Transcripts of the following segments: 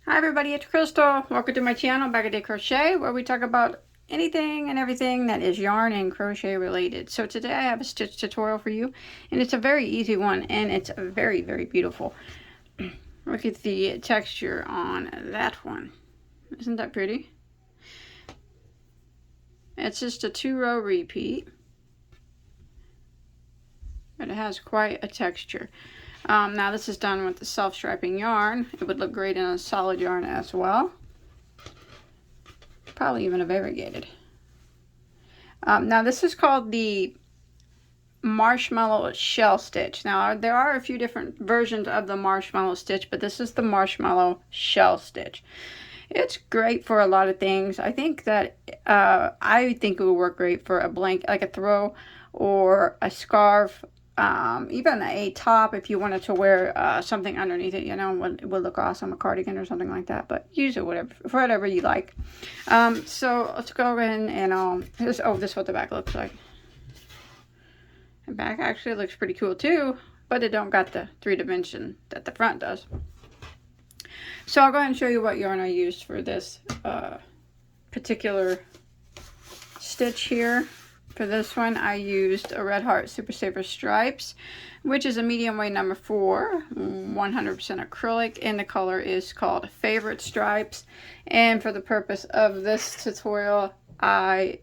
Hi everybody, it's Crystal. Welcome to my channel, Bagoday Crochet, where we talk about anything and everything that is yarn and crochet related. So today I have a stitch tutorial for you, and it's a very easy one, and it's very, very beautiful. Look at the texture on that one. Isn't that pretty? It's just a 2-row repeat, but it has quite a texture. Now this is done with the self-striping yarn. It would look great in a solid yarn as well. Probably even a variegated. Now this is called the Marshmallow shell stitch. Now there are a few different versions of the marshmallow stitch, but this is the Marshmallow shell stitch. It's great for a lot of things. I think that I think it would work great for a blanket, like a throw or a scarf, even a top if you wanted to wear something underneath it. You know, it would look awesome, a cardigan or something like that. But use it for whatever you like. So let's go ahead and this is what the back looks like. The back actually looks pretty cool too, but it don't got the 3-dimension that the front does. So I'll go ahead and show you what yarn I used for this particular stitch here. For this one, I used a Red Heart Super Saver Stripes, which is a medium weight number 4, 100% acrylic, and the color is called Favorite Stripes. And for the purpose of this tutorial, I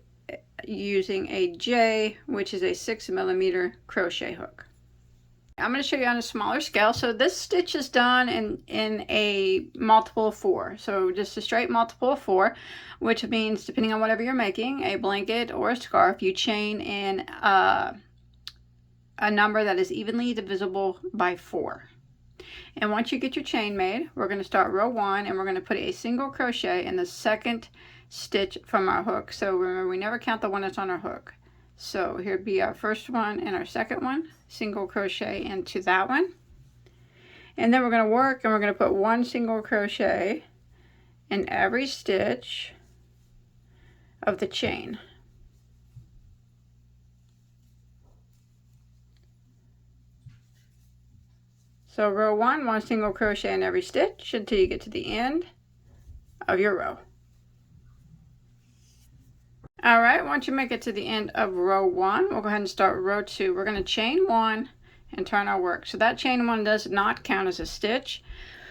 using a J, which is a 6mm crochet hook. I'm going to show you on a smaller scale. So this stitch is done in a multiple of 4. So just a straight multiple of 4, which means depending on whatever you're making, a blanket or a scarf, you chain in a number that is evenly divisible by 4. And once you get your chain made, we're going to start row 1 and we're going to put a single crochet in the second stitch from our hook. So remember, we never count the one that's on our hook. So here'd be our first one and our second one, single crochet into that one. And then we're going to work and we're going to put 1 single crochet in every stitch of the chain. So row 1, 1 single crochet in every stitch until you get to the end of your row. Alright, once you make it to the end of row 1, we'll go ahead and start row 2. We're going to chain 1 and turn our work. So that chain 1 does not count as a stitch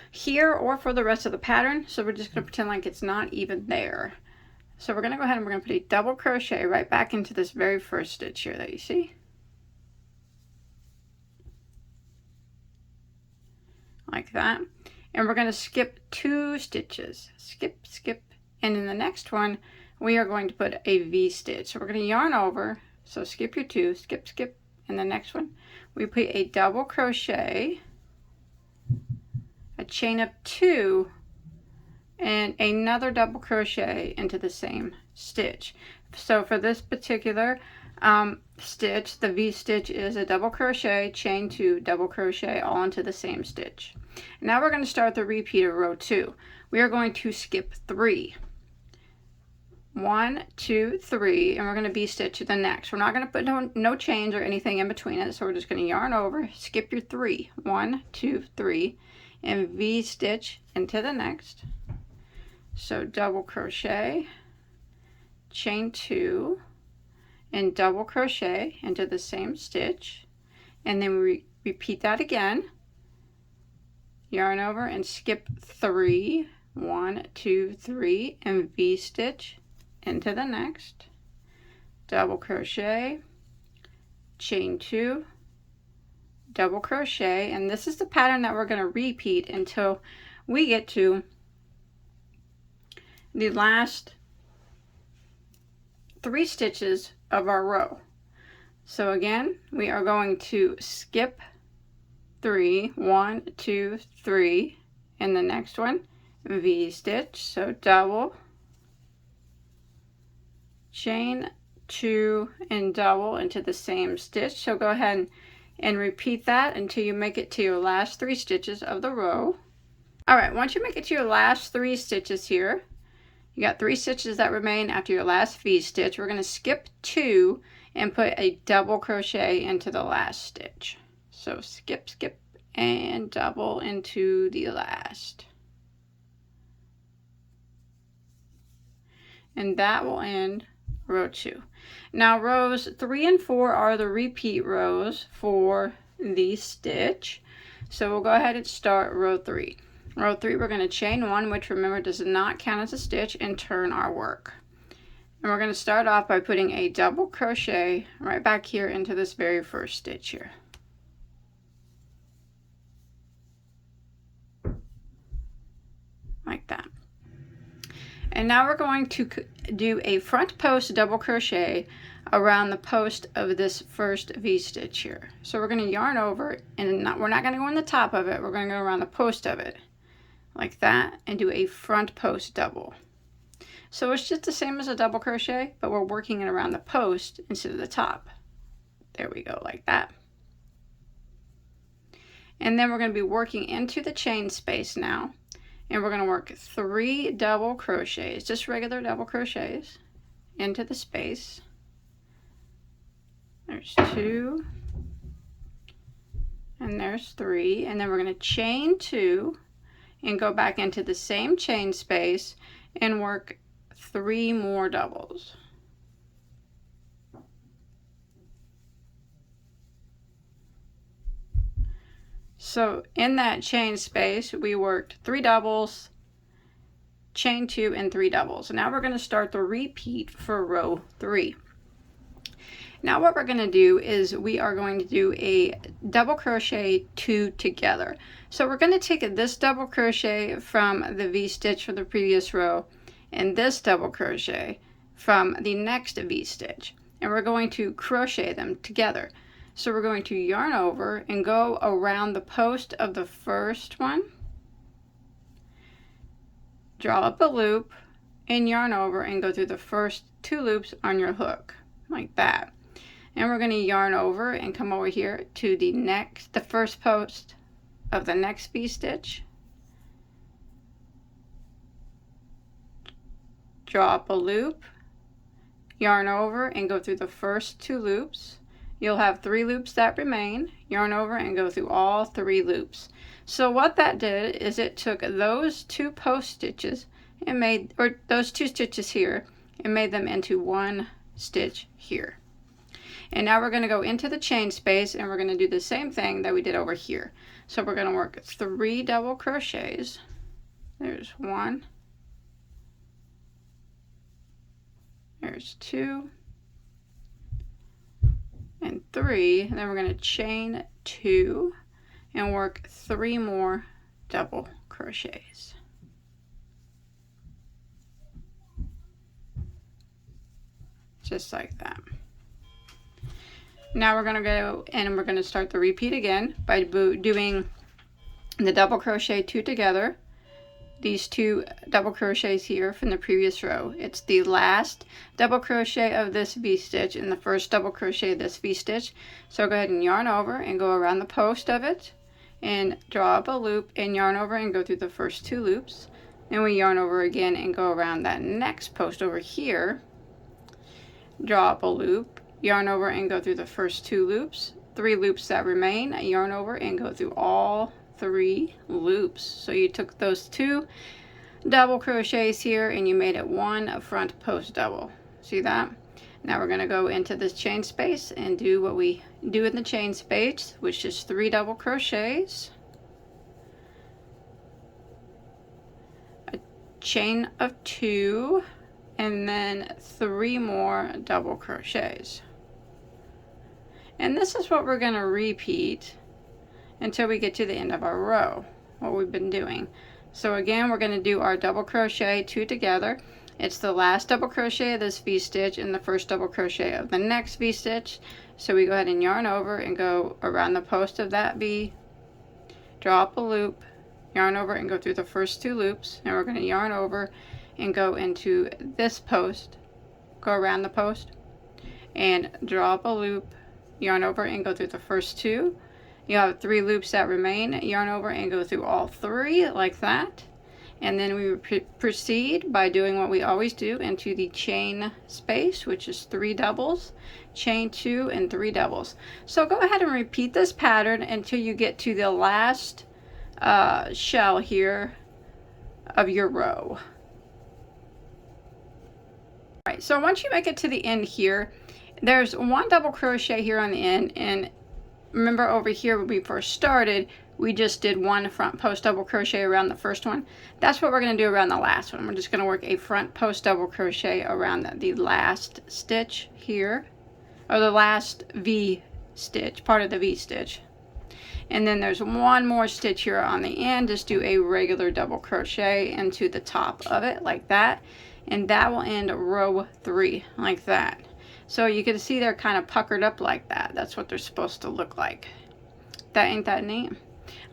here or for the rest of the pattern. So we're just going to pretend like it's not even there. So we're going to go ahead and we're going to put a double crochet right back into this very first stitch here that you see. Like that. And we're going to skip 2 stitches. Skip, skip. And in the next one, we are going to put a V-stitch. So we're going to yarn over. So skip your 2, skip, skip. And the next one, we put a double crochet, a chain of 2, and another double crochet into the same stitch. So for this particular stitch, the V-stitch is a double crochet, chain 2, double crochet, all into the same stitch. Now we're going to start the repeat of row 2. We are going to skip 3. 1, 2, 3, and we're going to V-stitch to the next. We're not going to put no chains or anything in between it, so we're just going to yarn over, skip your 3, 1, 2, 3, and V-stitch into the next. So double crochet, chain 2, and double crochet into the same stitch, and then we repeat that again. Yarn over and skip 3, 1, 2, 3, and V-stitch into the next, double crochet, chain 2, double crochet, and this is the pattern that we're going to repeat until we get to the last 3 stitches of our row. So again, we are going to skip 3, 1, 2, 3, and the next one, V-stitch, so double, chain 2, and double into the same stitch. So go ahead and repeat that until you make it to your last 3 stitches of the row. Alright, once you make it to your last 3 stitches here, you got 3 stitches that remain after your last V-stitch. We're going to skip 2 and put a double crochet into the last stitch. So skip, skip, and double into the last. and that will end row 2. Now rows 3 and 4 are the repeat rows for the stitch. So we'll go ahead and start row 3. Row 3, we're going to chain 1, which remember does not count as a stitch, and turn our work. And we're going to start off by putting a double crochet right back here into this very first stitch here. Like that. And now we're going to do a front post double crochet around the post of this first V-stitch here. So we're going to yarn over, and we're not going to go on the top of it, we're going to go around the post of it like that and do a front post double. So it's just the same as a double crochet, but we're working it around the post instead of the top. There we go, like that. And then we're going to be working into the chain space now, and we're going to work 3 double crochets, just regular double crochets, into the space. There's 2, and there's 3, and then we're going to chain 2 and go back into the same chain space and work 3 more doubles. So in that chain space, we worked 3 doubles, chain 2, and 3 doubles. Now we're going to start the repeat for row 3. Now what we're going to do is we are going to do a double crochet 2 together. So we're going to take this double crochet from the V-stitch for the previous row and this double crochet from the next V-stitch, and we're going to crochet them together. So we're going to yarn over and go around the post of the first one, draw up a loop, and yarn over and go through the first 2 loops on your hook like that. And we're going to yarn over and come over here to the first post of the next V-stitch, draw up a loop, yarn over and go through the first 2 loops. You'll have 3 loops that remain, yarn over and go through all 3 loops. So what that did is it took those 2 post stitches and those 2 stitches here and made them into 1 stitch here. And now we're going to go into the chain space and we're going to do the same thing that we did over here. So we're going to work 3 double crochets. There's 1, there's 2, and 3. And then we're going to chain 2 and work 3 more double crochets. Just like that. Now we're going to go and we're going to start the repeat again by doing the double crochet 2 together. These 2 double crochets here from the previous row. It's the last double crochet of this V-stitch and the first double crochet of this V-stitch. So go ahead and yarn over and go around the post of it and draw up a loop and yarn over and go through the first 2 loops. Then we yarn over again and go around that next post over here, draw up a loop, yarn over and go through the first 2 loops, 3 loops that remain, yarn over and go through all 3 loops. So you took those 2 double crochets here and you made it 1 front post double. See that? Now we're going to go into this chain space and do what we do in the chain space, which is 3 double crochets, a chain of 2, and then 3 more double crochets. And this is what we're going to repeat until we get to the end of our row, what we've been doing. So again, we're going to do our double crochet 2 together. It's the last double crochet of this V-stitch and the first double crochet of the next V-stitch. So we go ahead and yarn over and go around the post of that V, draw up a loop, yarn over and go through the first 2 loops, and we're going to yarn over and go into this post, go around the post and draw up a loop, yarn over and go through the first 2. You have 3 loops that remain, yarn over and go through all 3 like that. And then we proceed by doing what we always do into the chain space, which is 3 doubles, chain 2 and 3 doubles. So go ahead and repeat this pattern until you get to the last shell here of your row. All right, so once you make it to the end here, there's one double crochet here on the end, and remember over here when we first started, we just did one front post double crochet around the first one. That's what we're going to do around the last one. We're just going to work a front post double crochet around the last stitch here, or the last V stitch, part of the V stitch. And then there's one more stitch here on the end. Just do a regular double crochet into the top of it like that, and that will end row 3 like that. So you can see they're kind of puckered up like that. That's what they're supposed to look like. Ain't that neat?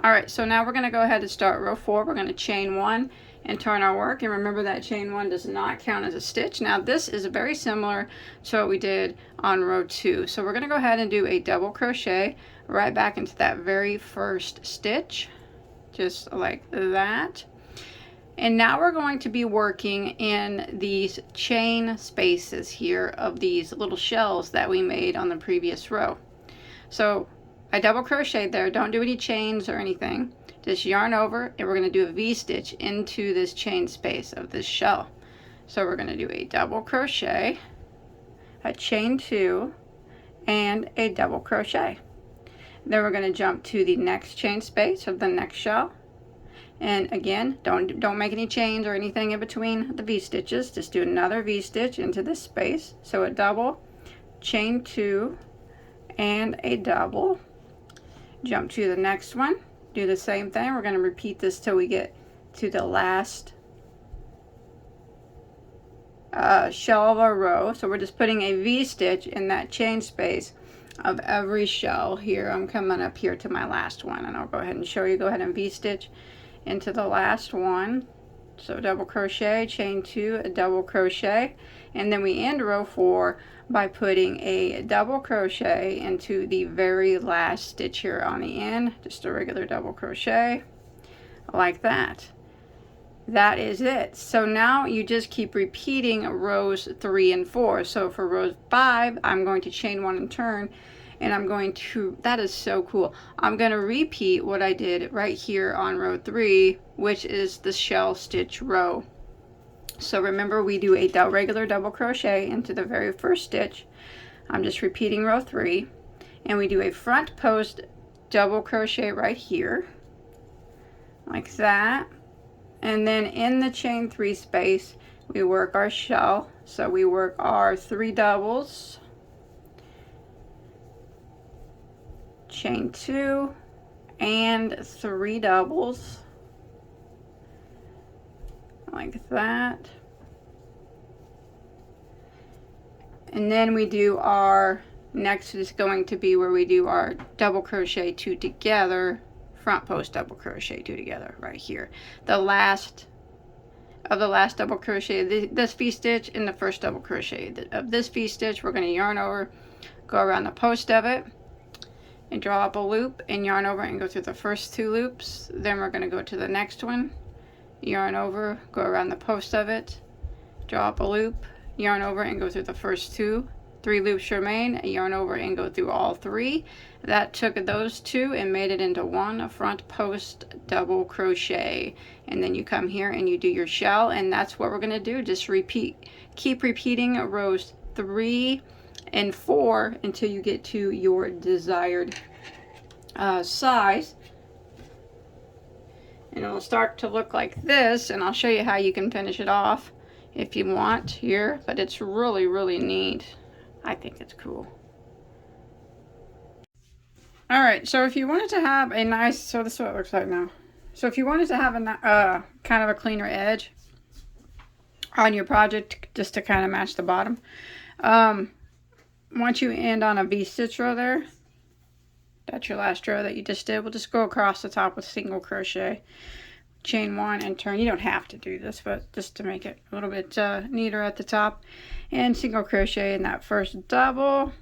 All right, so now we're going to go ahead and start row 4. We're going to chain 1 and turn our work, and remember that chain 1 does not count as a stitch. Now this is very similar to what we did on row 2. So we're going to go ahead and do a double crochet right back into that very first stitch, just like that. And now we're going to be working in these chain spaces here of these little shells that we made on the previous row. So I double crocheted there. Don't do any chains or anything. Just yarn over, and we're going to do a V-stitch into this chain space of this shell. So we're going to do a double crochet, a chain 2, and a double crochet. Then we're going to jump to the next chain space of the next shell. And again, don't make any chains or anything in between the V-stitches. Just do another V-stitch into this space. So a double, chain 2, and a double. Jump to the next one. Do the same thing. We're going to repeat this till we get to the last shell of our row. So we're just putting a V-stitch in that chain space of every shell here. I'm coming up here to my last one, and I'll go ahead and show you. Go ahead and V-stitch into the last one. So double crochet, chain 2, a double crochet, and then we end row 4 by putting a double crochet into the very last stitch here on the end. Just a regular double crochet like that. That is it. So now you just keep repeating rows 3 and 4. So for row 5, I'm going to chain 1 and turn, and I'm going to, that is so cool, I'm going to repeat what I did right here on row 3, which is the shell stitch row. So remember, we do a regular double crochet into the very first stitch. I'm just repeating row 3, and we do a front post double crochet right here like that. And then in the chain 3 space, we work our shell. So we work our 3 doubles, chain 2, and 3 doubles like that. And then we do our, next is going to be where we do our double crochet 2 together, front post double crochet 2 together right here. The last of the last double crochet, this V-stitch in the first double crochet of this V-stitch, we're going to yarn over, go around the post of it, and draw up a loop, and yarn over and go through the first 2 loops. Then we're going to go to the next one, yarn over, go around the post of it, draw up a loop, yarn over and go through the first 2. 3 loops remain, yarn over and go through all 3. That took those 2 and made it into one front post double crochet. And then you come here and you do your shell, and that's what we're going to do. Just repeat, keep repeating rows 3 and 4 until you get to your desired size. And it'll start to look like this, and I'll show you how you can finish it off if you want here, but it's really, really neat. I think it's cool. All right, so if you wanted to have a nice, so this is what it looks like now. So if you wanted to have a kind of a cleaner edge on your project, just to kind of match the bottom, once you end on a V-stitch row there, that's your last row that you just did, we'll just go across the top with single crochet, chain 1 and turn. You don't have to do this, but just to make it a little bit neater at the top, and single crochet in that first double,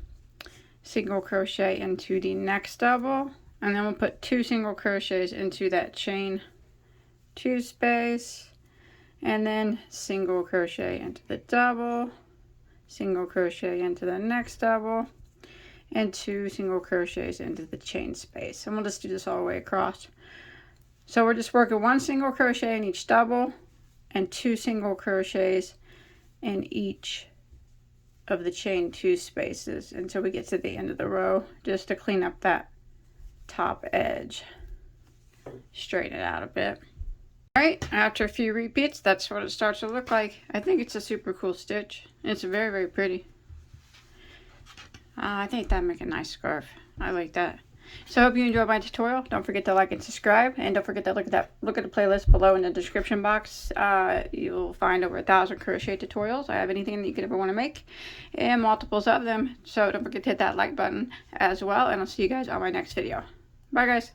single crochet into the next double, and then we'll put 2 single crochets into that chain 2 space, and then single crochet into the double, single crochet into the next double, and 2 single crochets into the chain space. And we'll just do this all the way across. So we're just working 1 single crochet in each double and 2 single crochets in each of the chain 2 spaces until we get to the end of the row, just to clean up that top edge. Straighten it out a bit. Alright, after a few repeats, that's what it starts to look like. I think it's a super cool stitch. It's very, very pretty. I think that'd make a nice scarf. I like that. So I hope you enjoyed my tutorial. Don't forget to like and subscribe, and don't forget to look at the playlist below in the description box. You'll find over 1,000 crochet tutorials. I have anything that you could ever want to make, and multiples of them. So don't forget to hit that like button as well, and I'll see you guys on my next video. Bye guys.